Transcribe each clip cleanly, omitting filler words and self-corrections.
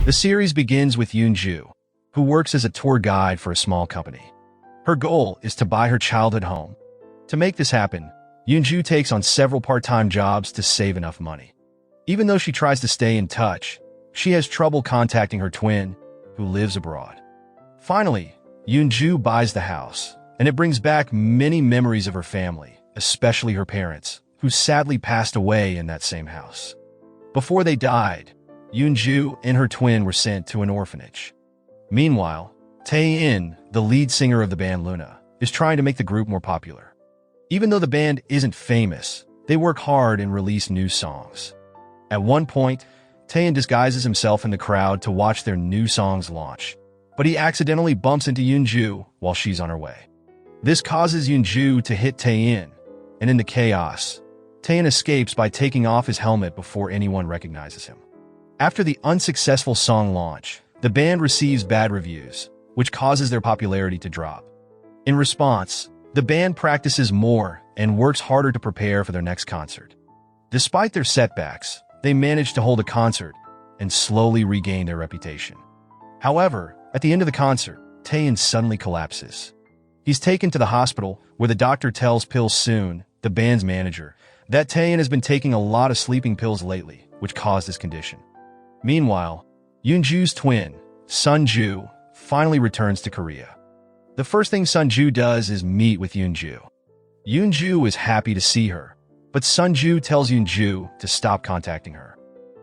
The series begins with Yoonju, who works as a tour guide for a small company. Her goal is to buy her childhood home. To make this happen, Yoonju takes on several part-time jobs to save enough money. Even though she tries to stay in touch, she has trouble contacting her twin, who lives abroad. Finally, Yoonju buys the house, and it brings back many memories of her family, especially her parents, who sadly passed away in that same house. Before they died, Yoonju and her twin were sent to an orphanage. Meanwhile, Tae-in, the lead singer of the band Luna, is trying to make the group more popular. Even though the band isn't famous, they work hard and release new songs. At one point, Tae-in disguises himself in the crowd to watch their new songs launch, but he accidentally bumps into Yoonju while she's on her way. This causes Yoonju to hit Tae-in, and in the chaos, Tae-in escapes by taking off his helmet before anyone recognizes him. After the unsuccessful song launch, the band receives bad reviews, which causes their popularity to drop. In response, the band practices more and works harder to prepare for their next concert. Despite their setbacks, they manage to hold a concert and slowly regain their reputation. However, at the end of the concert, Tae-in suddenly collapses. He's taken to the hospital, where the doctor tells Pil-soon, the band's manager, that Tae-in has been taking a lot of sleeping pills lately, which caused his condition. Meanwhile, Yoonju's twin, Sunju, finally returns to Korea. The first thing Sunju does is meet with Yoonju. Yoonju is happy to see her, but Sunju tells Yoonju to stop contacting her.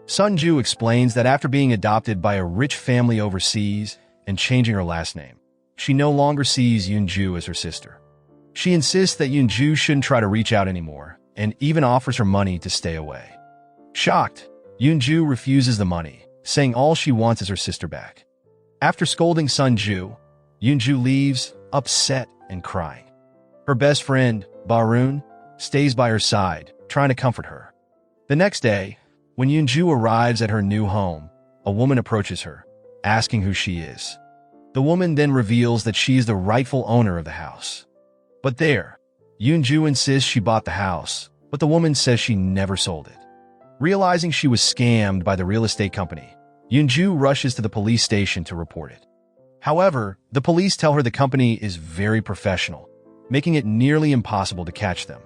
Sunju explains that after being adopted by a rich family overseas and changing her last name, she no longer sees Yoonju as her sister. She insists that Yoonju shouldn't try to reach out anymore, and even offers her money to stay away. Shocked, Yoonju refuses the money, saying all she wants is her sister back. After scolding Sunju, Yoonju leaves, upset and crying. Her best friend, Barun, stays by her side, trying to comfort her. The next day, when Yoonju arrives at her new home, a woman approaches her, asking who she is. The woman then reveals that she is the rightful owner of the house. But there, Yoonju insists she bought the house, but the woman says she never sold it. Realizing she was scammed by the real estate company, Yoonju rushes to the police station to report it. However, the police tell her the company is very professional, making it nearly impossible to catch them.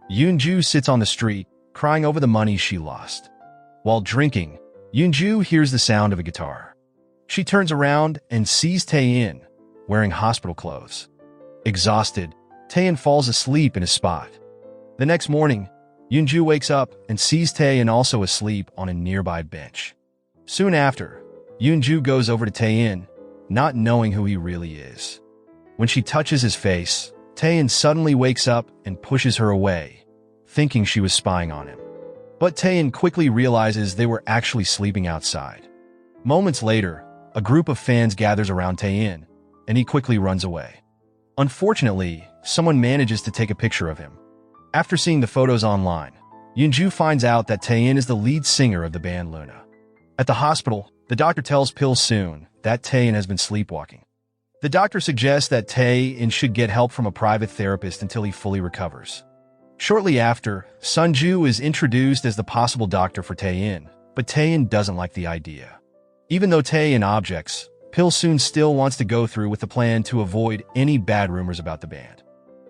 Yoonju sits on the street, crying over the money she lost. While drinking, Yoonju hears the sound of a guitar. She turns around and sees Tae-in, wearing hospital clothes. Exhausted, Tae-in falls asleep in his spot. The next morning, Yoonju wakes up and sees Tae-in also asleep on a nearby bench. Soon after, Yoonju goes over to Tae-in, not knowing who he really is. When she touches his face, Tae-in suddenly wakes up and pushes her away, thinking she was spying on him. But Tae-in quickly realizes they were actually sleeping outside. Moments later, a group of fans gathers around Tae-in, and he quickly runs away. Unfortunately, someone manages to take a picture of him. After seeing the photos online, Yoonju finds out that Tae-in is the lead singer of the band Luna. At the hospital, the doctor tells Pil-soon that Tae-in has been sleepwalking. The doctor suggests that Tae-in should get help from a private therapist until he fully recovers. Shortly after, Sunju is introduced as the possible doctor for Tae-in, but Tae-in doesn't like the idea. Even though Tae-in objects, Pil-soon still wants to go through with the plan to avoid any bad rumors about the band.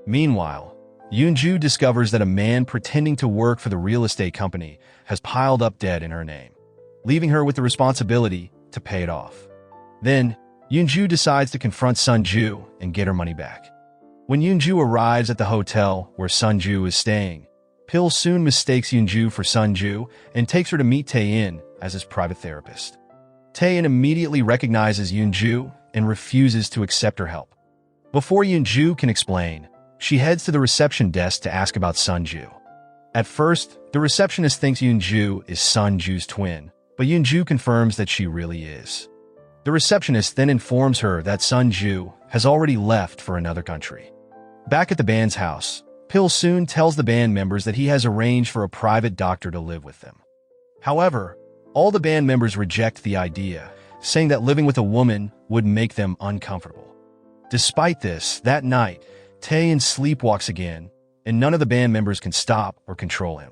Meanwhile, Yoonju discovers that a man pretending to work for the real estate company has piled up debt in her name, leaving her with the responsibility to pay it off. Then, Yoonju decides to confront Sunju and get her money back. When Yoonju arrives at the hotel where Sunju is staying, Pil-soon mistakes Yoonju for Sunju and takes her to meet Tae-in as his private therapist. Tae-in immediately recognizes Yoonju and refuses to accept her help. Before Yoonju can explain, she heads to the reception desk to ask about Sunju. At first, the receptionist thinks Yoonju is Sunju's twin, but Yoonju confirms that she really is. The receptionist then informs her that Sunju has already left for another country. Back at the band's house, Pil-soon tells the band members that he has arranged for a private doctor to live with them. However, all the band members reject the idea, saying that living with a woman would make them uncomfortable. Despite this, that night, Tae-in sleepwalks again, and none of the band members can stop or control him.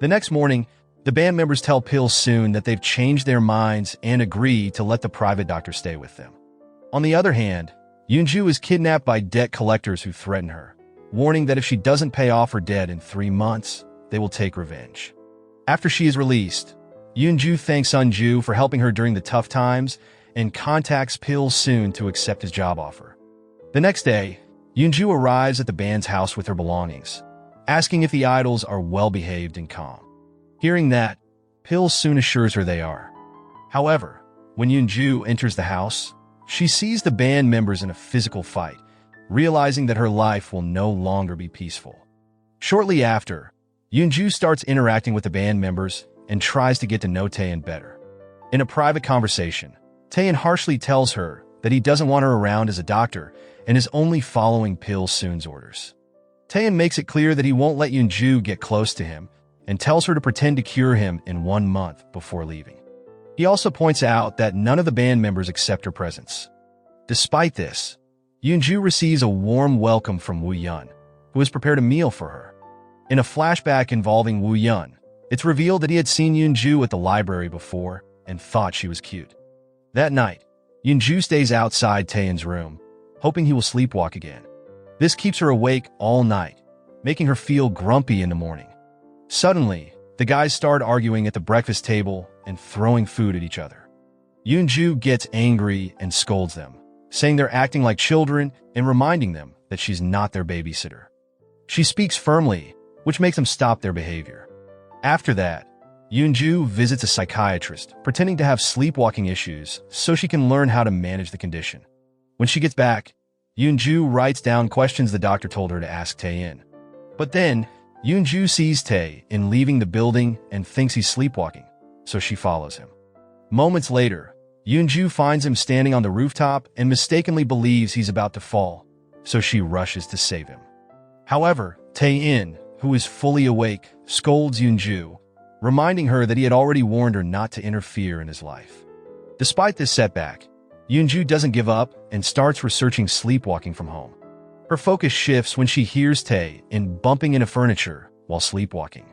The next morning, The band members tell Pil-soon that they've changed their minds and agree to let the private doctor stay with them. On the other hand, Yoonju is kidnapped by debt collectors who threaten her, warning that if she doesn't pay off her debt in 3 months, they will take revenge. After she is released, Yoonju thanks Unju for helping her during the tough times and contacts Pil-soon to accept his job offer. The next day, Yoonju arrives at the band's house with her belongings, asking if the idols are well-behaved and calm. Hearing that, Pil-soon assures her they are. However, when Yoonju enters the house, she sees the band members in a physical fight, realizing that her life will no longer be peaceful. Shortly after, Yoonju starts interacting with the band members and tries to get to know Taein better. In a private conversation, Taein harshly tells her that he doesn't want her around as a doctor and is only following Pil-soon's orders. Taein makes it clear that he won't let Yoonju get close to him and tells her to pretend to cure him in 1 month before leaving. He also points out that none of the band members accept her presence. Despite this, Yoonju receives a warm welcome from Woo-yeon, who has prepared a meal for her. In a flashback involving Woo-yeon, it's revealed that he had seen Yoonju at the library before and thought she was cute. That night, Yoonju stays outside Taein's room, hoping he will sleepwalk again. This keeps her awake all night, making her feel grumpy in the morning. Suddenly, the guys start arguing at the breakfast table and throwing food at each other. Yoonju gets angry and scolds them, saying they're acting like children and reminding them that she's not their babysitter. She speaks firmly, which makes them stop their behavior. After that, Yoonju visits a psychiatrist, pretending to have sleepwalking issues so she can learn how to manage the condition. When she gets back, Yoonju writes down questions the doctor told her to ask Taein. But then, Yoonju sees Taein leaving the building and thinks he's sleepwalking, so she follows him. Moments later, Yoonju finds him standing on the rooftop and mistakenly believes he's about to fall, so she rushes to save him. However, Taein, who is fully awake, scolds Yoonju, reminding her that he had already warned her not to interfere in his life. Despite this setback, Yoonju doesn't give up and starts researching sleepwalking from home. Her focus shifts when she hears Taein bumping into furniture while sleepwalking.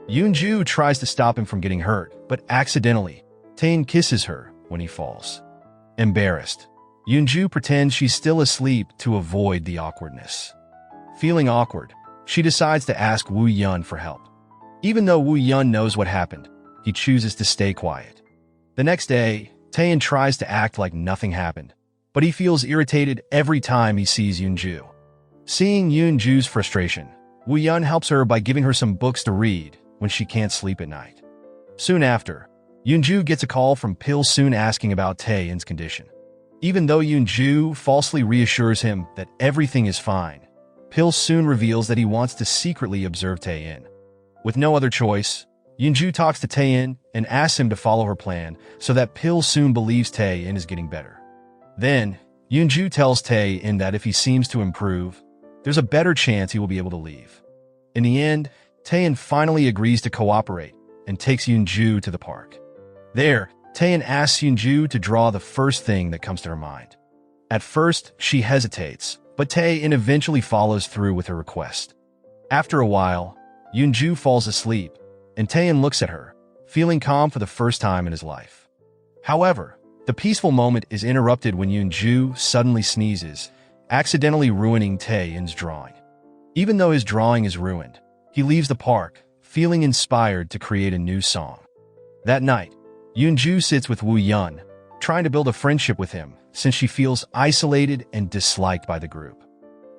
Yoonju tries to stop him from getting hurt, but accidentally, Taein kisses her when he falls. Embarrassed, Yoonju pretends she's still asleep to avoid the awkwardness. Feeling awkward, she decides to ask Woo-yeon for help. Even though Woo-yeon knows what happened, he chooses to stay quiet. The next day, Taein tries to act like nothing happened, but he feels irritated every time he sees Yoonju. Seeing Yoonju's frustration, Woo-yeon helps her by giving her some books to read when she can't sleep at night. Soon after, Yoonju gets a call from Pil-soon asking about Taein's condition. Even though Yoonju falsely reassures him that everything is fine, Pil-soon reveals that he wants to secretly observe Taein. With no other choice, Yoonju talks to Taein and asks him to follow her plan so that Pil-soon believes Taein is getting better. Then, Yoonju tells Taein that if he seems to improve, there's a better chance he will be able to leave. In the end, Taein finally agrees to cooperate and takes Yoonju to the park. There, Taein asks Yoonju to draw the first thing that comes to her mind. At first, she hesitates, but Taein eventually follows through with her request. After a while, Yoonju falls asleep, and Taein looks at her, feeling calm for the first time in his life. However, the peaceful moment is interrupted when Yoonju suddenly sneezes, accidentally ruining Taein's drawing. Even though his drawing is ruined, he leaves the park, feeling inspired to create a new song. That night, Yoonju sits with Woo-yeon, trying to build a friendship with him since she feels isolated and disliked by the group.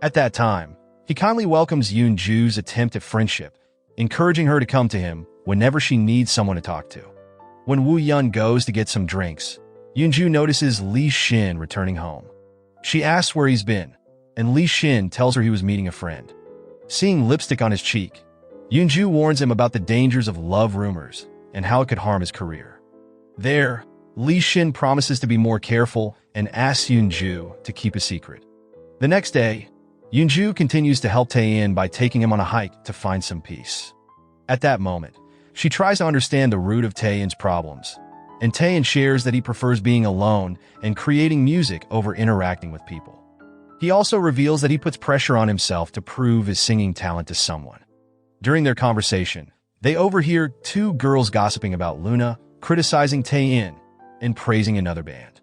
At that time, he kindly welcomes Yoonju's attempt at friendship, encouraging her to come to him whenever she needs someone to talk to. When Woo-yeon goes to get some drinks, Yoonju notices Lee Shin returning home. She asks where he's been, and Lee Shin tells her he was meeting a friend. Seeing lipstick on his cheek, Yoonju warns him about the dangers of love rumors and how it could harm his career. There, Lee Shin promises to be more careful and asks Yoonju to keep a secret. The next day, Yoonju continues to help Taein by taking him on a hike to find some peace. At that moment, she tries to understand the root of Taein's problems, and Taein shares that he prefers being alone and creating music over interacting with people. He also reveals that he puts pressure on himself to prove his singing talent to someone. During their conversation, They overhear two girls gossiping about Luna, criticizing Taein, and praising another band.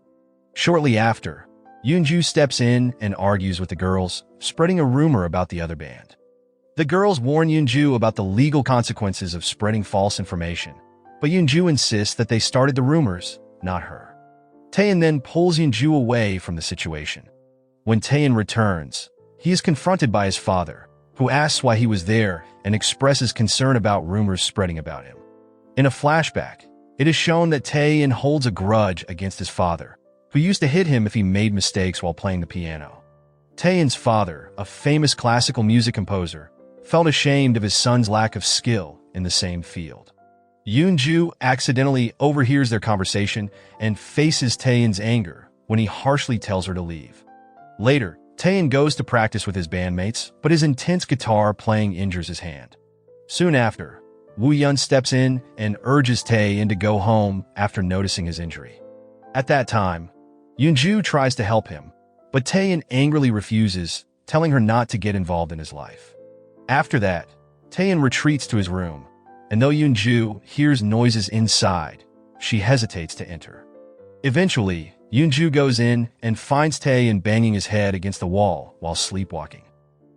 Shortly after, Yoonju steps in and argues with the girls, spreading a rumor about the other band. The girls warn Yoonju about the legal consequences of spreading false information, but Yoonju insists that they started the rumors, not her. Taein then pulls Yoonju away from the situation. When Taein returns, he is confronted by his father, who asks why he was there and expresses concern about rumors spreading about him. In a flashback, it is shown that Taein holds a grudge against his father, who used to hit him if he made mistakes while playing the piano. Taein's father, a famous classical music composer, felt ashamed of his son's lack of skill in the same field. Yoonju accidentally overhears their conversation and faces Taein's anger when he harshly tells her to leave. Later, Taein goes to practice with his bandmates, but his intense guitar playing injures his hand. Soon after, Woo-yeon steps in and urges Taein to go home after noticing his injury. At that time, Yoonju tries to help him, but Taein angrily refuses, telling her not to get involved in his life. After that, Taein retreats to his room, and though Yoonju hears noises inside, she hesitates to enter. Eventually, Yoonju goes in and finds Taein banging his head against the wall while sleepwalking.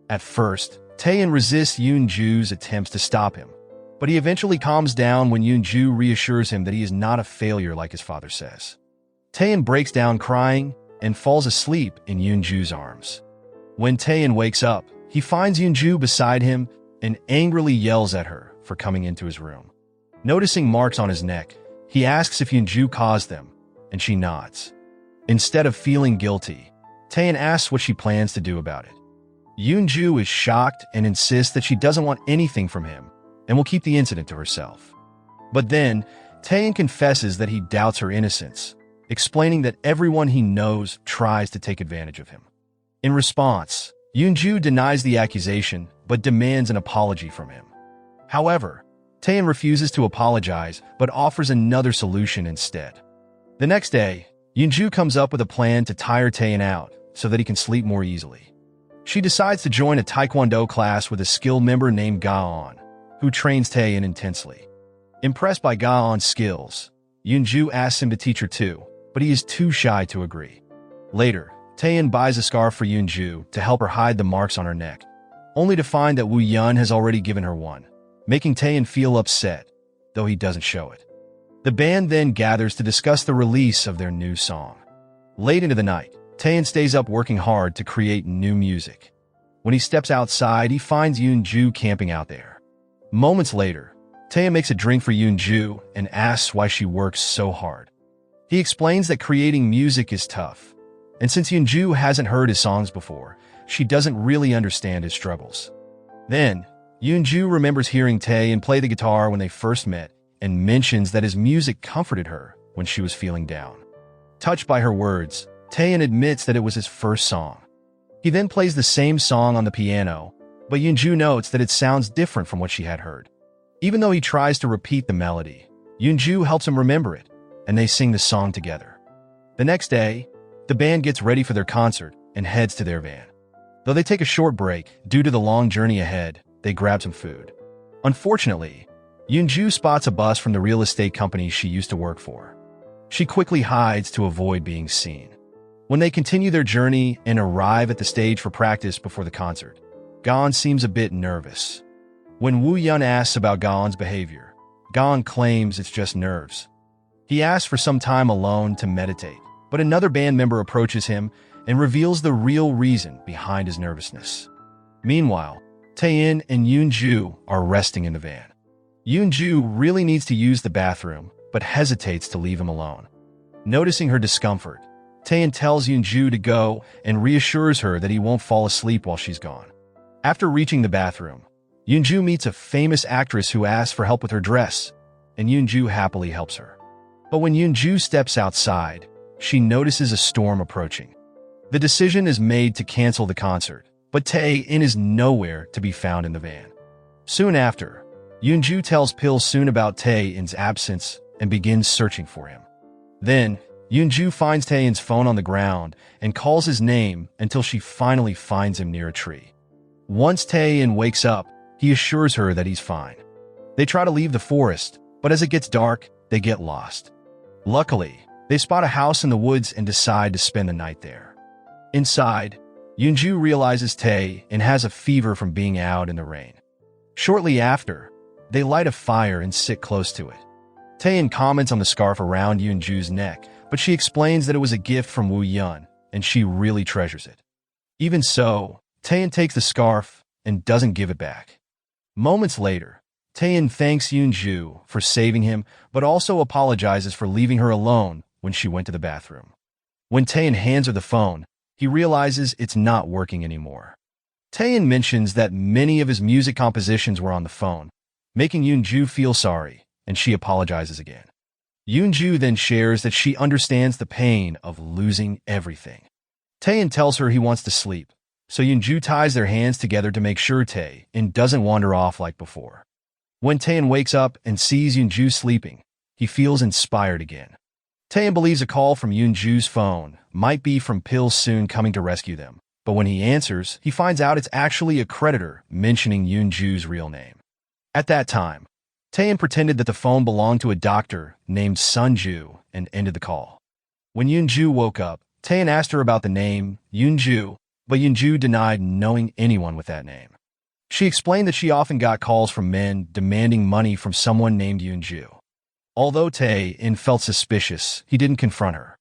At first, Taein resists Yoonju's attempts to stop him, but he eventually calms down when Yoonju reassures him that he is not a failure like his father says. Taein breaks down crying and falls asleep in Yoonju's arms. When Taein wakes up, he finds Yoonju beside him and angrily yells at her for coming into his room. Noticing marks on his neck, he asks if Yoonju caused them, and she nods. Instead of feeling guilty, Taein asks what she plans to do about it. Yoonju is shocked and insists that she doesn't want anything from him and will keep the incident to herself. But then, Taein confesses that he doubts her innocence, explaining that everyone he knows tries to take advantage of him. In response, Yoonju denies the accusation but demands an apology from him. However, Taein refuses to apologize but offers another solution instead. The next day, Yoonju comes up with a plan to tire Taein out so that he can sleep more easily. She decides to join a taekwondo class with a skilled member named Ga-on, who trains Taein intensely. Impressed by Ga-on's skills, Yoonju asks him to teach her too, but he is too shy to agree. Later, Taein buys a scarf for Yoonju to help her hide the marks on her neck, only to find that Woo-yeon has already given her one, making Taein feel upset, though he doesn't show it. The band then gathers to discuss the release of their new song. Late into the night, Taein stays up working hard to create new music. When he steps outside, he finds Yoonju camping out there. Moments later, Taein makes a drink for Yoonju and asks why she works so hard. He explains that creating music is tough, and since Yoonju hasn't heard his songs before, she doesn't really understand his struggles. Then, Yoonju remembers hearing Taein play the guitar when they first met and mentions that his music comforted her when she was feeling down. Touched by her words, Taein admits that it was his first song. He then plays the same song on the piano, but Yoonju notes that it sounds different from what she had heard. Even though he tries to repeat the melody, Yoonju helps him remember it, and they sing the song together. The next day, the band gets ready for their concert and heads to their van. Though they take a short break due to the long journey ahead, they grab some food. Unfortunately, Yoonju spots a bus from the real estate company she used to work for. She quickly hides to avoid being seen. When they continue their journey and arrive at the stage for practice before the concert, Ga-on seems a bit nervous. When Woo-yeon asks about Ga-on's behavior, Ga-on claims it's just nerves. He asks for some time alone to meditate, but another band member approaches him and reveals the real reason behind his nervousness. Meanwhile, Taein and Yoonju are resting in the van. Yoonju really needs to use the bathroom, but hesitates to leave him alone. Noticing her discomfort, Taein tells Yoonju to go and reassures her that he won't fall asleep while she's gone. After reaching the bathroom, Yoonju meets a famous actress who asks for help with her dress, and Yoonju happily helps her. But when Yoonju steps outside, she notices a storm approaching. The decision is made to cancel the concert, but Taein is nowhere to be found in the van. Soon after, Yoonju tells Pil-soon about Taein's absence and begins searching for him. Then, Yoonju finds Taein's phone on the ground and calls his name until she finally finds him near a tree. Once Taein wakes up, he assures her that he's fine. They try to leave the forest, but as it gets dark, they get lost. Luckily, they spot a house in the woods and decide to spend the night there. Inside, Yoonju realizes Tae and has a fever from being out in the rain. Shortly after, they light a fire and sit close to it. Tae comments on the scarf around Yoonju's neck, but she explains that it was a gift from Woo Yun, and she really treasures it. Even so, Tae takes the scarf and doesn't give it back. Moments later, Tae thanks Yoonju for saving him, but also apologizes for leaving her alone when she went to the bathroom. When Tae hands her the phone, he realizes it's not working anymore. Tae mentions that many of his music compositions were on the phone, making Yoonju feel sorry, and she apologizes again. Yoonju then shares that she understands the pain of losing everything. Tae tells her he wants to sleep, so Yoonju ties their hands together to make sure Tae doesn't wander off like before. When Tae wakes up and sees Yoonju sleeping, he feels inspired again. Tae believes a call from Yoonju's phone might be from Pil-seon coming to rescue them, but when he answers, he finds out it's actually a creditor mentioning Yoonju's real name. At that time, Tae pretended that the phone belonged to a doctor named Sunju and ended the call. When Yoonju woke up, Tae asked her about the name Yoonju, but Yoonju denied knowing anyone with that name. She explained that she often got calls from men demanding money from someone named Yoonju. Although Tae felt suspicious, he didn't confront her.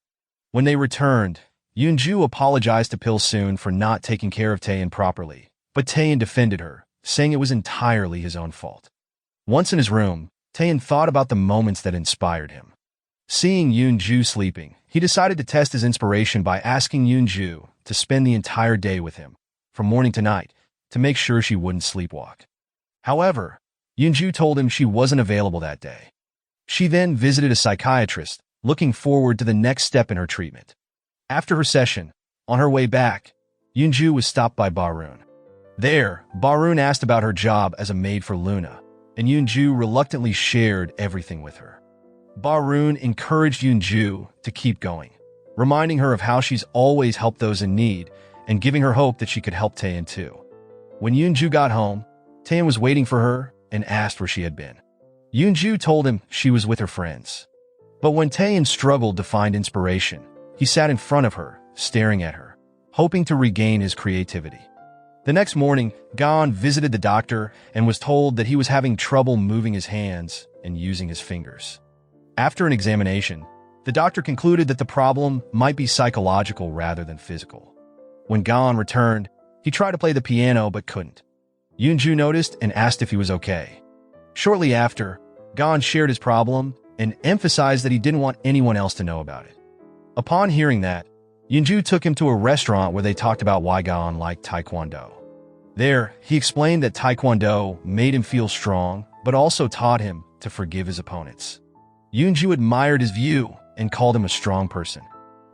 When they returned, Yoonju apologized to Pil-seon for not taking care of Tae properly, but Tae defended her, saying it was entirely his own fault. Once in his room, Tae thought about the moments that inspired him. Seeing Yoonju sleeping, he decided to test his inspiration by asking Yoonju to spend the entire day with him, from morning to night, to make sure she wouldn't sleepwalk. However, Yoonju told him she wasn't available that day. She then visited a psychiatrist, looking forward to the next step in her treatment. After her session, on her way back, Yoonju was stopped by Barun. There, Barun asked about her job as a maid for Luna, and Yoonju reluctantly shared everything with her. Barun encouraged Yoonju to keep going, reminding her of how she's always helped those in need and giving her hope that she could help Tae too. When Yoonju got home, Tae was waiting for her and asked where she had been. Yoonju told him she was with her friends. But when Tae struggled to find inspiration, he sat in front of her, staring at her, hoping to regain his creativity. The next morning, Gon visited the doctor and was told that he was having trouble moving his hands and using his fingers. After an examination, the doctor concluded that the problem might be psychological rather than physical. When Gon returned, he tried to play the piano but couldn't. Yoonju noticed and asked if he was okay. Shortly after, Gon shared his problem and emphasized that he didn't want anyone else to know about it. Upon hearing that, Yoonju took him to a restaurant where they talked about why Gon liked Taekwondo. There, he explained that Taekwondo made him feel strong, but also taught him to forgive his opponents. Yoonju admired his view and called him a strong person.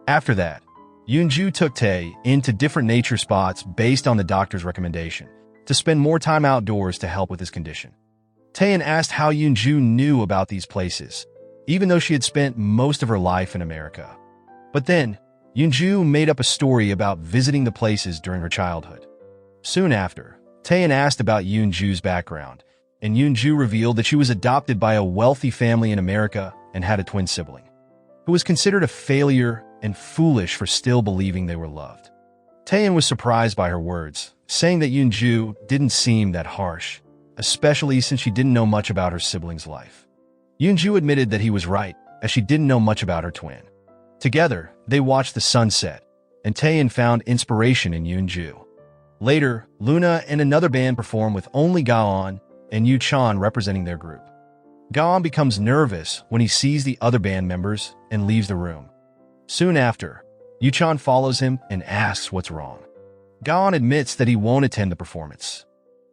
After that, Yoonju took Tae into different nature spots based on the doctor's recommendation to spend more time outdoors to help with his condition. Tae asked how Yoonju knew about these places, even though she had spent most of her life in America. But then, Yoonju made up a story about visiting the places during her childhood. Soon after, Tae asked about Yoonju's background, and Yoonju revealed that she was adopted by a wealthy family in America and had a twin sibling, who was considered a failure and foolish for still believing they were loved. Tae was surprised by her words, saying that Yoonju didn't seem that harsh, especially since she didn't know much about her sibling's life. Yoonju admitted that he was right, as she didn't know much about her twin. Together, they watched the sunset, and Tae found inspiration in Yoonju. Later, Luna and another band perform with only Gaon and Yu-chan representing their group. Gaon becomes nervous when he sees the other band members and leaves the room. Soon after, Yu-chan follows him and asks what's wrong. Gaon admits that he won't attend the performance.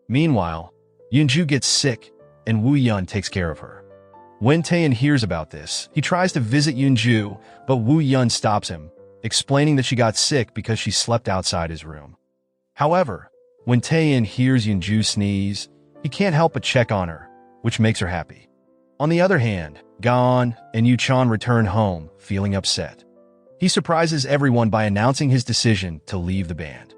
Meanwhile, Yoonju gets sick, and Woo Yun takes care of her. When Tae hears about this, he tries to visit Yoonju, but Woo Yun stops him, explaining that she got sick because she slept outside his room. However, when Tae hears Yoonju sneeze, he can't help but check on her, which makes her happy. On the other hand, Gaon and Yu-chan return home, feeling upset. He surprises everyone by announcing his decision to leave the band.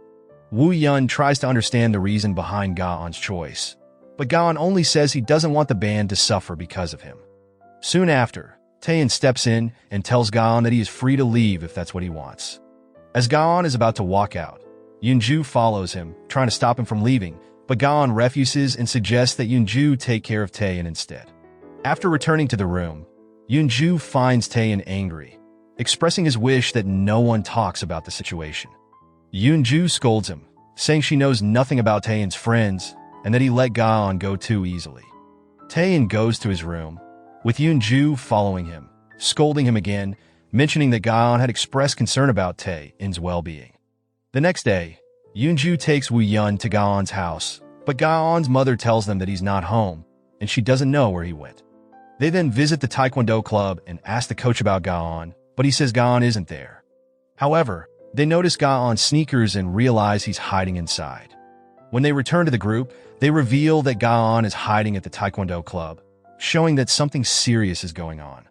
Woo Yun tries to understand the reason behind Gaon's choice, but Gaon only says he doesn't want the band to suffer because of him. Soon after, Taein steps in and tells Gaon that he is free to leave if that's what he wants. As Gaon is about to walk out, Yoonju follows him, trying to stop him from leaving, but Gaon refuses and suggests that Yoonju take care of Taein instead. After returning to the room, Yoonju finds Taein angry, expressing his wish that no one talks about the situation. Yoonju scolds him, saying she knows nothing about Taein's friends and that he let Gaon go too easily. Taein goes to his room, with Yoonju following him, scolding him again, mentioning that Gaon had expressed concern about Taein's well-being. The next day, Yoonju takes Woo-yeon to Gaon's house, but Gaon's mother tells them that he's not home, and she doesn't know where he went. They then visit the Taekwondo club and ask the coach about Gaon, but he says Gaon isn't there. However, they notice Gaon's sneakers and realize he's hiding inside. When they return to the group, they reveal that Gaon is hiding at the Taekwondo club, showing that something serious is going on.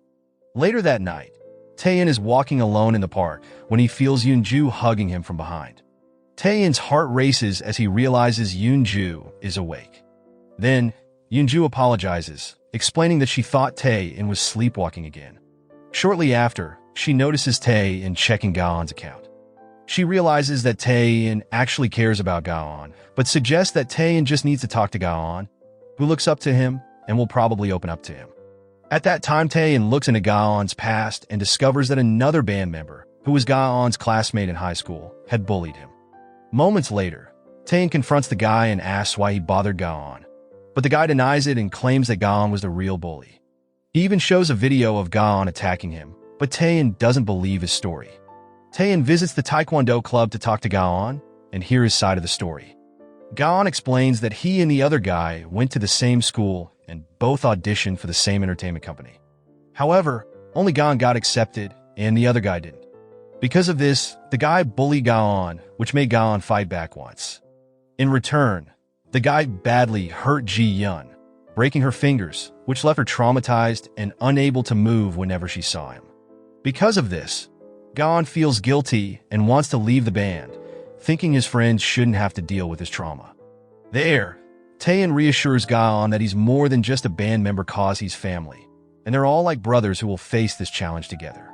Later that night, Taein is walking alone in the park when he feels Yoonju hugging him from behind. Taein's heart races as he realizes Yoonju is awake. Then, Yoonju apologizes, explaining that she thought Taein was sleepwalking again. Shortly after, she notices Taein checking Gaon's account. She realizes that Taein actually cares about Gaon, but suggests that Taein just needs to talk to Gaon, who looks up to him and will probably open up to him. At that time, Taein looks into Gaon's past and discovers that another band member, who was Gaon's classmate in high school, had bullied him. Moments later, Taein confronts the guy and asks why he bothered Gaon, but the guy denies it and claims that Gaon was the real bully. He even shows a video of Gaon attacking him, but Taein doesn't believe his story. Taein visits the Taekwondo club to talk to Gaon and hear his side of the story. Gaon explains that he and the other guy went to the same school and both auditioned for the same entertainment company. However, only Gaon got accepted and the other guy didn't. Because of this, the guy bullied Gaon, which made Gaon fight back once. In return, the guy badly hurt Ji-yeon, breaking her fingers, which left her traumatized and unable to move whenever she saw him. Because of this, Gaon feels guilty and wants to leave the band, thinking his friends shouldn't have to deal with his trauma. There, Taein reassures Gaon that he's more than just a band member cause he's family, and they're all like brothers who will face this challenge together.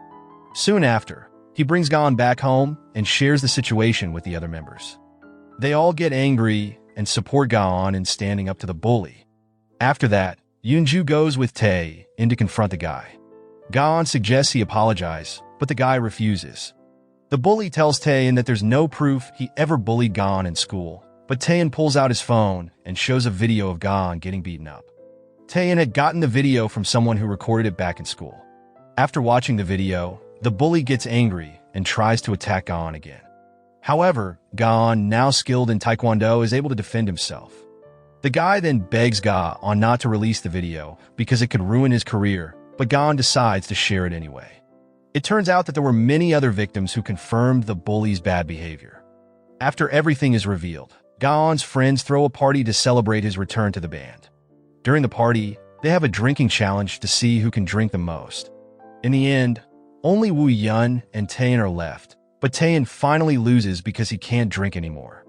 Soon after, he brings Gaon back home and shares the situation with the other members. They all get angry and support Gaon in standing up to the bully. After that, Yoonju goes with Tae in to confront the guy. Gaon suggests he apologize, but the guy refuses. The bully tells Taein that there's no proof he ever bullied Gaon in school, but Taein pulls out his phone and shows a video of Gaon getting beaten up. Taein had gotten the video from someone who recorded it back in school. After watching the video, the bully gets angry and tries to attack Gaon again. However, Gaon, now skilled in Taekwondo, is able to defend himself. The guy then begs Gaon not to release the video because it could ruin his career, but Gaon decides to share it anyway. It turns out that there were many other victims who confirmed the bully's bad behavior. After everything is revealed, Gaon's friends throw a party to celebrate his return to the band. During the party, they have a drinking challenge to see who can drink the most. In the end, only Woo-yeon and Taein are left, but Taein finally loses because he can't drink anymore.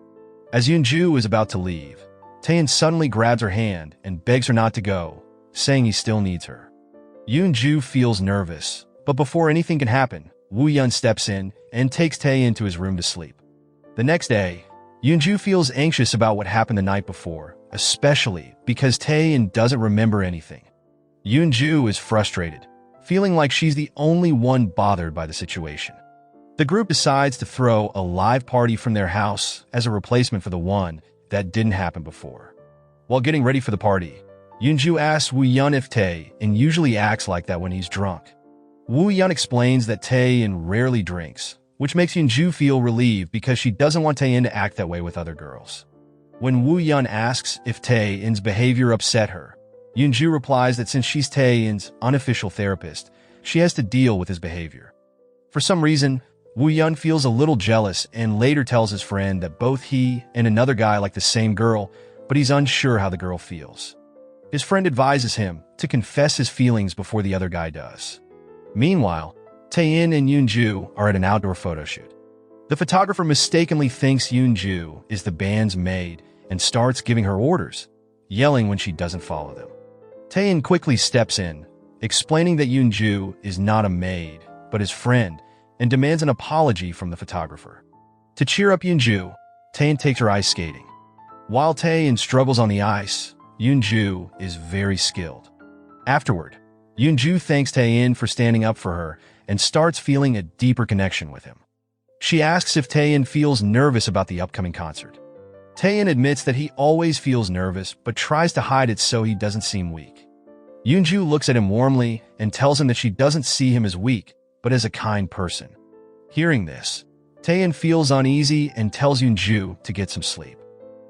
As Yoonju is about to leave, Taein suddenly grabs her hand and begs her not to go, saying he still needs her. Yoonju feels nervous, but before anything can happen, Woo-yeon steps in and takes Taein to his room to sleep. The next day, Yoonju feels anxious about what happened the night before, especially because Taein doesn't remember anything. Yoonju is frustrated, feeling like she's the only one bothered by the situation. The group decides to throw a live party from their house as a replacement for the one that didn't happen before. While getting ready for the party, Yoonju asks Woo-yeon if Taein usually acts like that when he's drunk. Woo-yeon explains that Taein rarely drinks, which makes Yoonju feel relieved because she doesn't want Taein to act that way with other girls. When Woo-yeon asks if Taein's behavior upset her, Yoonju replies that since she's Taein's unofficial therapist, she has to deal with his behavior. For some reason, Woo-yeon feels a little jealous and later tells his friend that both he and another guy like the same girl, but he's unsure how the girl feels. His friend advises him to confess his feelings before the other guy does. Meanwhile, Taein and Yoonju are at an outdoor photo shoot. The photographer mistakenly thinks Yoonju is the band's maid and starts giving her orders. yelling when she doesn't follow them. Taein quickly steps in, explaining that Yoonju is not a maid, but his friend, and demands an apology from the photographer. To cheer up Yoonju, Taein takes her ice skating. While Taein struggles on the ice, Yoonju is very skilled. Afterward, Yoonju thanks Taein for standing up for her and starts feeling a deeper connection with him. She asks if Taein feels nervous about the upcoming concert. Taein admits that he always feels nervous but tries to hide it so he doesn't seem weak. Yoonju looks at him warmly and tells him that she doesn't see him as weak, but as a kind person. Hearing this, Taein feels uneasy and tells Yoonju to get some sleep.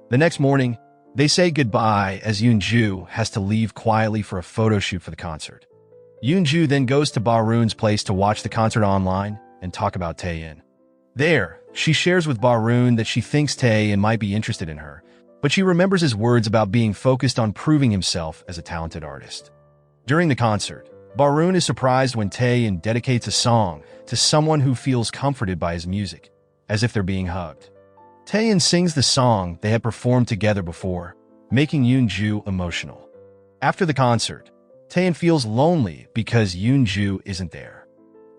The next morning, they say goodbye as Yoonju has to leave quietly for a photo shoot for the concert. Yoonju then goes to Barun's place to watch the concert online and talk about Taein. There, she shares with Barun that she thinks Taein might be interested in her, but she remembers his words about being focused on proving himself as a talented artist. During the concert, Barun is surprised when Taein dedicates a song to someone who feels comforted by his music, as if they're being hugged. Taein sings the song they had performed together before, making Yoonju emotional. After the concert, Taein feels lonely because Yoonju isn't there.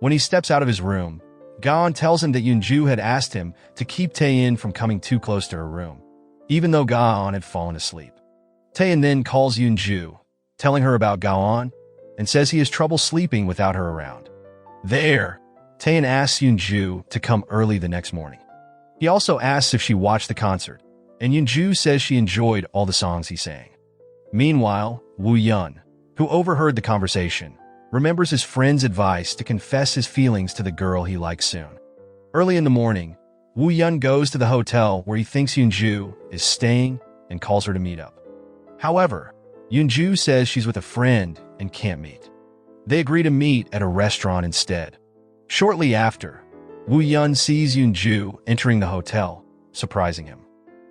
When he steps out of his room, Gaon tells him that Yoonju had asked him to keep Taein from coming too close to her room, even though Gaon had fallen asleep. Taein then calls Yoonju, telling her about Gaon, and says he has trouble sleeping without her around. There, Taein asks Yoonju to come early the next morning. He also asks if she watched the concert, and Yoonju says she enjoyed all the songs he sang. Meanwhile, Woo-yeon, who overheard the conversation, remembers his friend's advice to confess his feelings to the girl he likes soon. Early in the morning, Woo-yeon goes to the hotel where he thinks Yoonju is staying and calls her to meet up. However, Yoonju says she's with a friend and can't meet. They agree to meet at a restaurant instead. Shortly after, Woo-yeon sees Yoonju entering the hotel, surprising him.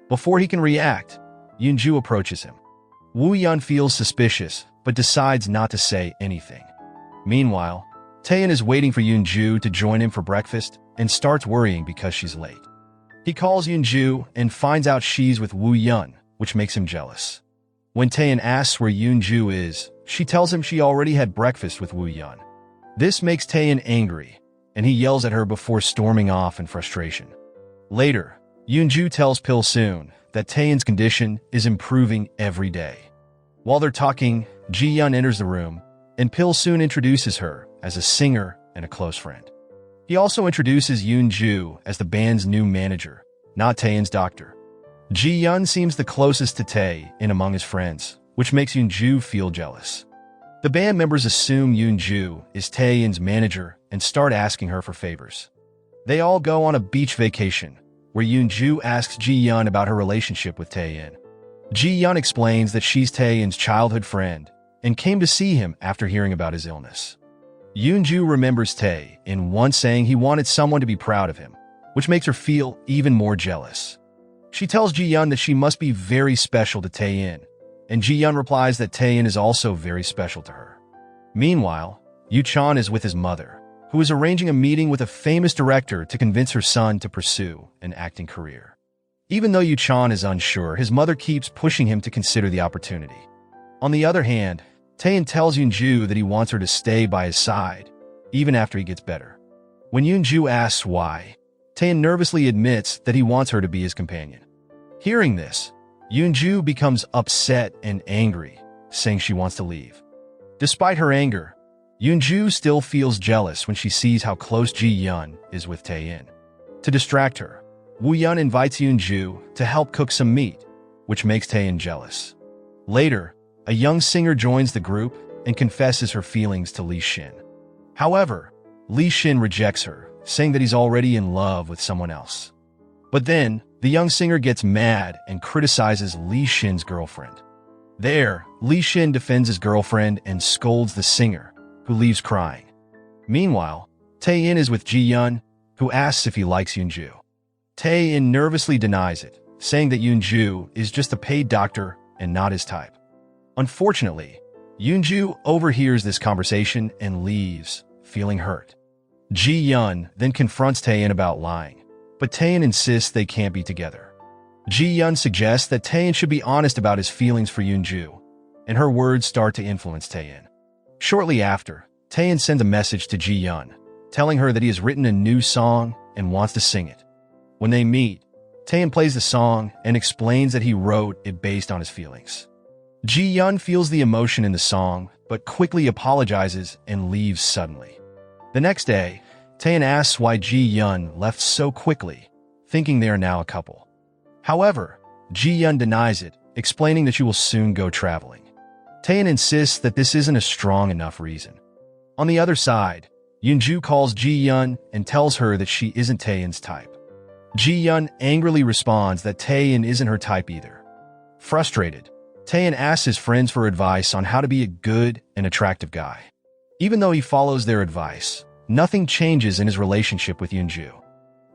Before he can react, Yoonju approaches him. Woo-yeon feels suspicious, but decides not to say anything. Meanwhile, Taein is waiting for Yoonju to join him for breakfast and starts worrying because she's late. He calls Yoonju and finds out she's with Woo-yeon, which makes him jealous. When Taein asks where Yoonju is, she tells him she already had breakfast with Woo-yeon. This makes Taein angry, and he yells at her before storming off in frustration. Later, Yoonju tells Pil-soon that Taein's condition is improving every day. While they're talking, Ji-yeon enters the room, and Pil-soon introduces her as a singer and a close friend. He also introduces Yoonju as the band's new manager, not Taein's doctor. Ji-yeon seems the closest to Tae-in among his friends, which makes Yoonju feel jealous. The band members assume Yoonju is Taein's manager and start asking her for favors. They all go on a beach vacation, where Yoonju asks Ji-yeon about her relationship with Tae-in. Ji-yeon explains that she's Taein's childhood friend and came to see him after hearing about his illness. Yoonju remembers Tae-in once saying he wanted someone to be proud of him, which makes her feel even more jealous. She tells Ji-yeon that she must be very special to Tae-in, and Ji-yeon replies that Tae-in is also very special to her. Meanwhile, Yoo-chan is with his mother, who is arranging a meeting with a famous director to convince her son to pursue an acting career. Even though Yoo-chan is unsure, his mother keeps pushing him to consider the opportunity. On the other hand, Tae-in tells Yoonju that he wants her to stay by his side, even after he gets better. When Yoonju asks why, Tae-in nervously admits that he wants her to be his companion. Hearing this, Yoonju becomes upset and angry, saying she wants to leave. Despite her anger, Yoonju still feels jealous when she sees how close Ji-yeon is with Tae-in. To distract her, Woo-yeon invites Yoonju to help cook some meat, which makes Tae-in jealous. Later, a young singer joins the group and confesses her feelings to Lee Shin. However, Lee Shin rejects her, saying that he's already in love with someone else. But then, the young singer gets mad and criticizes Lee Shin's girlfriend. There, Lee Shin defends his girlfriend and scolds the singer, who leaves crying. Meanwhile, Tae-in is with Ji-yeon, who asks if he likes Yoonju. Tae-in nervously denies it, saying that Yoonju is just a paid doctor and not his type. Unfortunately, Yoonju overhears this conversation and leaves, feeling hurt. Ji-yeon then confronts Tae-in about lying, but Tae-in insists they can't be together. Ji-yun suggests that Taein should be honest about his feelings for Yoonju, and her words start to influence Taein. Shortly after, Taein sends a message to Ji-yun, telling her that he has written a new song and wants to sing it. When they meet, Taein plays the song and explains that he wrote it based on his feelings. Ji-yun feels the emotion in the song, but quickly apologizes and leaves suddenly. The next day, Taein asks why Ji-yun left so quickly, thinking they are now a couple. However, Ji-yun denies it, explaining that she will soon go traveling. Taein insists that this isn't a strong enough reason. On the other side, Yoonju calls Ji-yun and tells her that she isn't Taein's type. Ji-yun angrily responds that Taein isn't her type either. Frustrated, Taein asks his friends for advice on how to be a good and attractive guy. Even though he follows their advice, nothing changes in his relationship with Yoonju.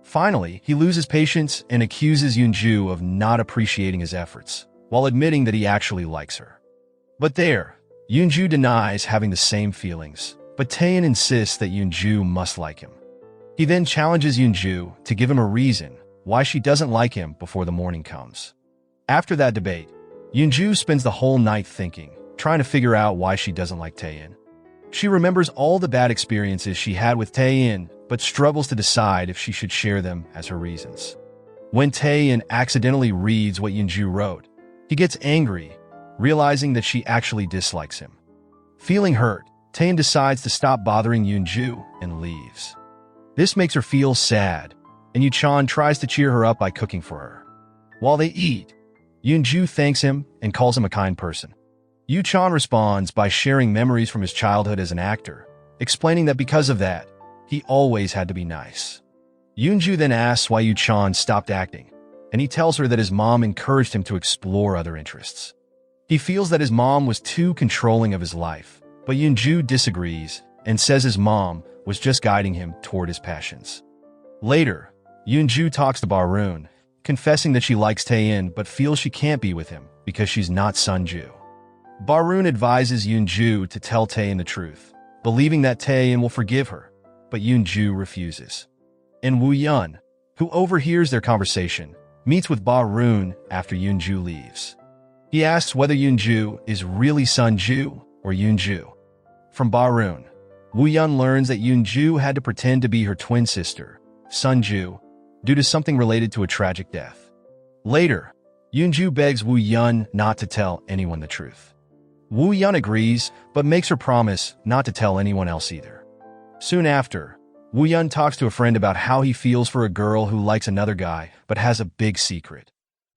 Finally, he loses patience and accuses Yoonju of not appreciating his efforts, while admitting that he actually likes her. But there, Yoonju denies having the same feelings, but Taein insists that Yoonju must like him. He then challenges Yoonju to give him a reason why she doesn't like him before the morning comes. After that debate, Yoonju spends the whole night thinking, trying to figure out why she doesn't like Taein. She remembers all the bad experiences she had with Taein, but struggles to decide if she should share them as her reasons. When Taein accidentally reads what Yoonju wrote, he gets angry, realizing that she actually dislikes him. Feeling hurt, Taein decides to stop bothering Yoonju and leaves. This makes her feel sad, and Yuchan tries to cheer her up by cooking for her. While they eat, Yoonju thanks him and calls him a kind person. Yuchan responds by sharing memories from his childhood as an actor, explaining that because of that, he always had to be nice. Yoonju then asks why Yuchan stopped acting, and he tells her that his mom encouraged him to explore other interests. He feels that his mom was too controlling of his life, but Yoonju disagrees and says his mom was just guiding him toward his passions. Later, Yoonju talks to Barun, confessing that she likes Taein but feels she can't be with him because she's not Sunju. Barun advises Yoonju to tell Taein the truth, believing that Taein will forgive her, but Yoonju refuses. And Woo-yun, who overhears their conversation, meets with Barun after Yoonju leaves. He asks whether Yoonju is really Sunju or Yoonju. From Barun, Woo-yun learns that Yoonju had to pretend to be her twin sister, Sunju, due to something related to a tragic death. Later, Yoonju begs Woo-yun not to tell anyone the truth. Woo-yun agrees, but makes her promise not to tell anyone else either. Soon after, Woo-yun talks to a friend about how he feels for a girl who likes another guy but has a big secret.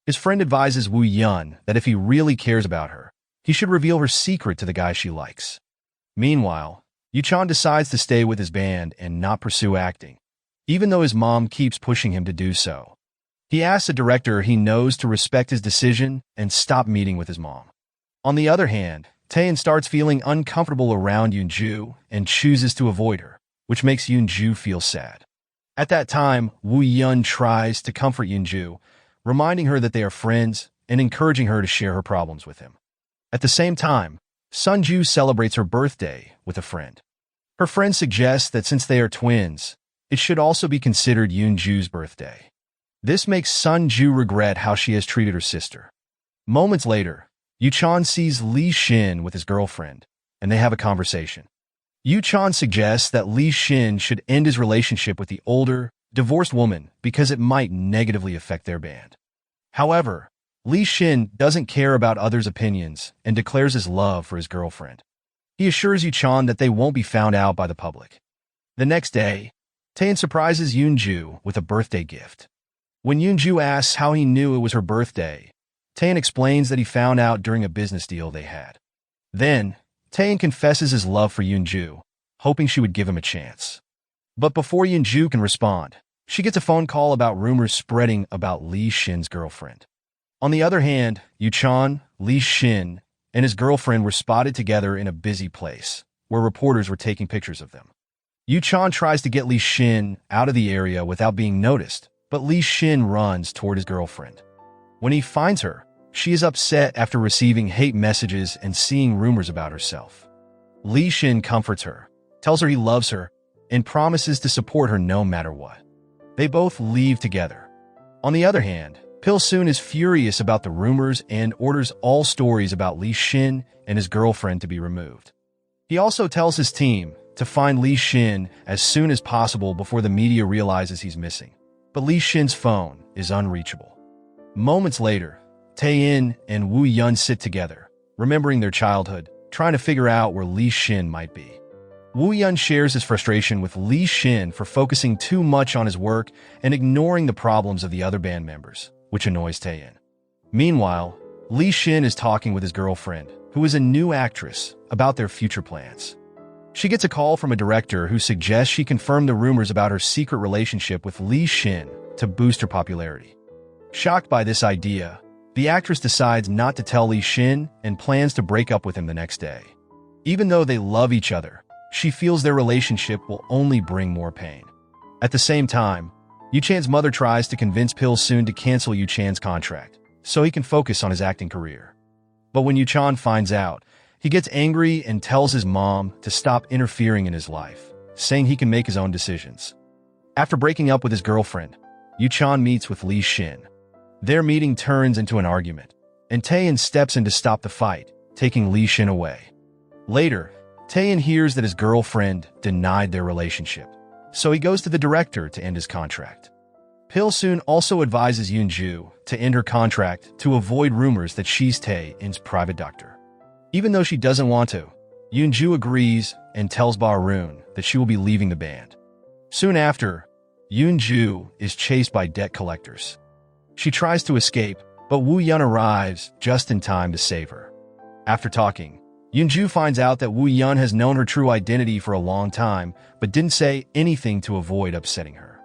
His friend advises Woo-yun that if he really cares about her, he should reveal her secret to the guy she likes. Meanwhile, Yuchan decides to stay with his band and not pursue acting, even though his mom keeps pushing him to do so. He asks a director he knows to respect his decision and stop meeting with his mom. On the other hand, Taein starts feeling uncomfortable around Yoonju and chooses to avoid her, which makes Yoonju feel sad. At that time, Woo-yun tries to comfort Yoonju, reminding her that they are friends and encouraging her to share her problems with him. At the same time, Sunju celebrates her birthday with a friend. Her friend suggests that since they are twins, it should also be considered Yoonju's birthday. This makes Sunju regret how she has treated her sister. Moments later, Yuchan sees Lee Shin with his girlfriend, and they have a conversation. Yuchan suggests that Lee Shin should end his relationship with the older, divorced woman because it might negatively affect their band. However, Lee Shin doesn't care about others' opinions and declares his love for his girlfriend. He assures Yuchan that they won't be found out by the public. The next day, Taein surprises Yoonju with a birthday gift. When Yoonju asks how he knew it was her birthday, Taein explains that he found out during a business deal they had. Then, Taein confesses his love for Yoonju, hoping she would give him a chance. But before Yoonju can respond, she gets a phone call about rumors spreading about Lee Shin's girlfriend. On the other hand, Yuchan, Lee Shin, and his girlfriend were spotted together in a busy place, where reporters were taking pictures of them. Yuchan tries to get Lee Shin out of the area without being noticed, but Lee Shin runs toward his girlfriend. When he finds her, she is upset after receiving hate messages and seeing rumors about herself. Lee Shin comforts her, tells her he loves her, and promises to support her no matter what. They both leave together. On the other hand, Pil-soon is furious about the rumors and orders all stories about Lee Shin and his girlfriend to be removed. He also tells his team to find Lee Shin as soon as possible before the media realizes he's missing. But Lee Shin's phone is unreachable. Moments later, Tae-in and Woo-yeon sit together, remembering their childhood, trying to figure out where Lee Shin might be. Woo-yeon shares his frustration with Lee Shin for focusing too much on his work and ignoring the problems of the other band members, which annoys Tae-in. Meanwhile, Lee Shin is talking with his girlfriend, who is a new actress, about their future plans. She gets a call from a director who suggests she confirm the rumors about her secret relationship with Lee Shin to boost her popularity. Shocked by this idea, the actress decides not to tell Lee Shin and plans to break up with him the next day. Even though they love each other, she feels their relationship will only bring more pain. At the same time, Yu-chan's mother tries to convince Pil-soon to cancel Yu-chan's contract so he can focus on his acting career. But when Yu-chan finds out, he gets angry and tells his mom to stop interfering in his life, saying he can make his own decisions. After breaking up with his girlfriend, Yu-chan meets with Lee Shin. Their meeting turns into an argument, and Tae-in steps in to stop the fight, taking Lee Shin away. Later, Tae-in hears that his girlfriend denied their relationship, so he goes to the director to end his contract. Pil-soon also advises Yoon-ju to end her contract to avoid rumors that she's Tae-in's private doctor. Even though she doesn't want to, Yoon-ju agrees and tells Ba-roon that she will be leaving the band. Soon after, Yoon-ju is chased by debt collectors. She tries to escape, but Woo-yeon arrives just in time to save her. After talking, Yoon-ju finds out that Woo-yeon has known her true identity for a long time, but didn't say anything to avoid upsetting her.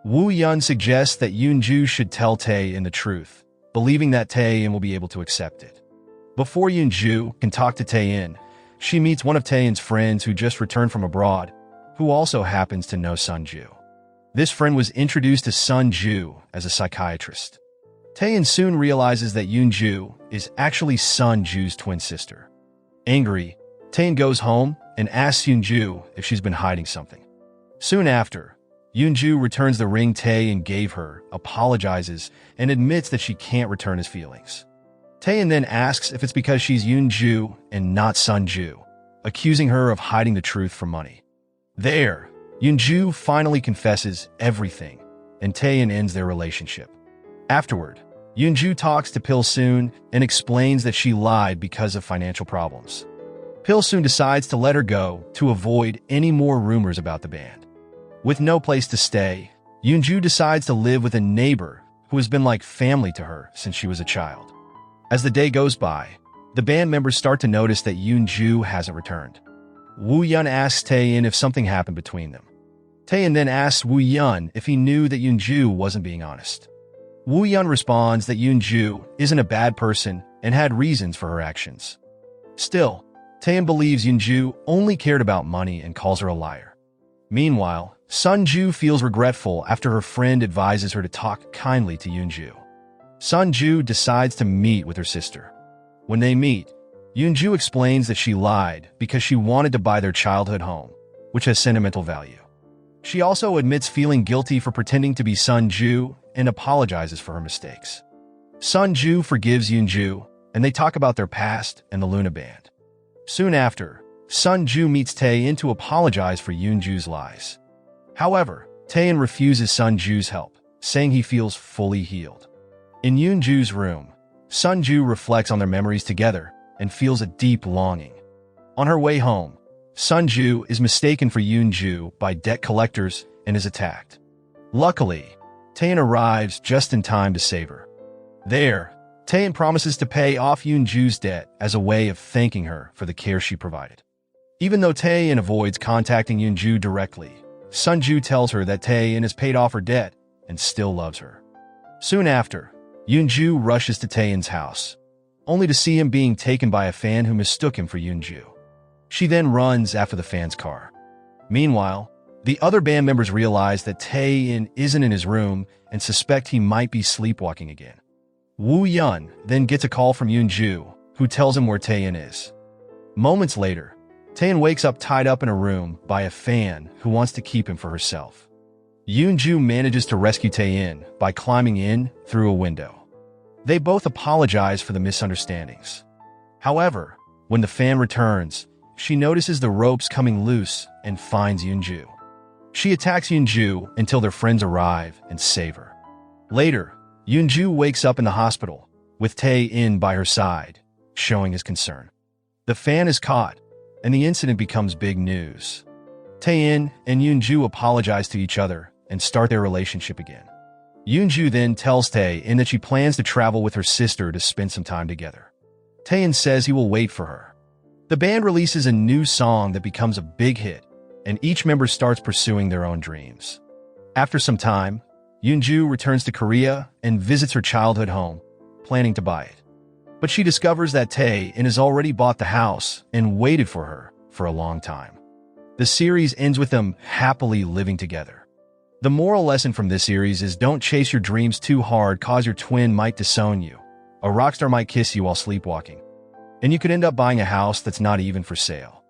Woo-yeon suggests that Yoon-ju should tell Tae-in the truth, believing that Tae-in will be able to accept it. Before Yoon-ju can talk to Tae-in, she meets one of Tae-in's friends who just returned from abroad, who also happens to know Sun-ju. This friend was introduced to Sun-ju as a psychiatrist. Tae-in soon realizes that Yoon-ju is actually Sun-ju's twin sister. Angry, Tae-in goes home and asks Yoon-ju if she's been hiding something. Soon after, Yoon-ju returns the ring Tae-in gave her, apologizes, and admits that she can't return his feelings. Tae-in then asks if it's because she's Yoon-ju and not Sun-ju, accusing her of hiding the truth for money. There, Yoon-ju finally confesses everything, and Tae-in ends their relationship. Afterward, Yoon-ju talks to Pil-soon and explains that she lied because of financial problems. Pil-soon decides to let her go to avoid any more rumors about the band. With no place to stay, Yoon-ju decides to live with a neighbor who has been like family to her since she was a child. As the day goes by, the band members start to notice that Yoon-ju hasn't returned. Woo-yeon asks Tae-in if something happened between them. Tae-in then asks Woo-yeon if he knew that Yoon-ju wasn't being honest. Woo-yeon responds that Yoon-ju isn't a bad person and had reasons for her actions. Still, Tae-in believes Yoon-ju only cared about money and calls her a liar. Meanwhile, Sun-ju feels regretful after her friend advises her to talk kindly to Yoon-ju. Sun-ju decides to meet with her sister. When they meet, Yoon-ju explains that she lied because she wanted to buy their childhood home, which has sentimental value. She also admits feeling guilty for pretending to be Sun-ju and apologizes for her mistakes. Sun-ju forgives Yoon-ju, and they talk about their past and the Luna Band. Soon after, Sun-ju meets Tae-in to apologize for Yoon-ju's lies. However, Tae-in refuses Sun-ju's help, saying he feels fully healed. In Yoon-ju's room, Sun-ju reflects on their memories together and feels a deep longing. On her way home, Sun-ju is mistaken for Yoon-ju by debt collectors and is attacked. Luckily, Tae-in arrives just in time to save her. There, Tae-in promises to pay off Yoon-ju's debt as a way of thanking her for the care she provided. Even though Tae-in avoids contacting Yoon-ju directly, Sun-ju tells her that Tae-in has paid off her debt and still loves her. Soon after, Yoon-ju rushes to Tae-in's house, only to see him being taken by a fan who mistook him for Yoon-ju. She then runs after the fan's car. Meanwhile, the other band members realize that Tae-in isn't in his room and suspect he might be sleepwalking again. Woo-yeon then gets a call from Yoon-ju, who tells him where Tae-in is. Moments later, Tae-in wakes up tied up in a room by a fan who wants to keep him for herself. Yoonju manages to rescue Tae-in by climbing in through a window. They both apologize for the misunderstandings. However, when the fan returns, she notices the ropes coming loose and finds Yoonju. She attacks Yoonju until their friends arrive and save her. Later, Yoonju wakes up in the hospital, with Tae-in by her side, showing his concern. The fan is caught, and the incident becomes big news. Tae-in and Yoonju apologize to each other and start their relationship again. Yoonju then tells Tae-in that she plans to travel with her sister to spend some time together. Tae-in says he will wait for her. The band releases a new song that becomes a big hit, and each member starts pursuing their own dreams. After some time, Yoonju returns to Korea and visits her childhood home, planning to buy it. But she discovers that Tae-in has already bought the house and waited for her for a long time. The series ends with them happily living together. The moral lesson from this series is don't chase your dreams too hard cause your twin might disown you. A rockstar might kiss you while sleepwalking. And you could end up buying a house that's not even for sale.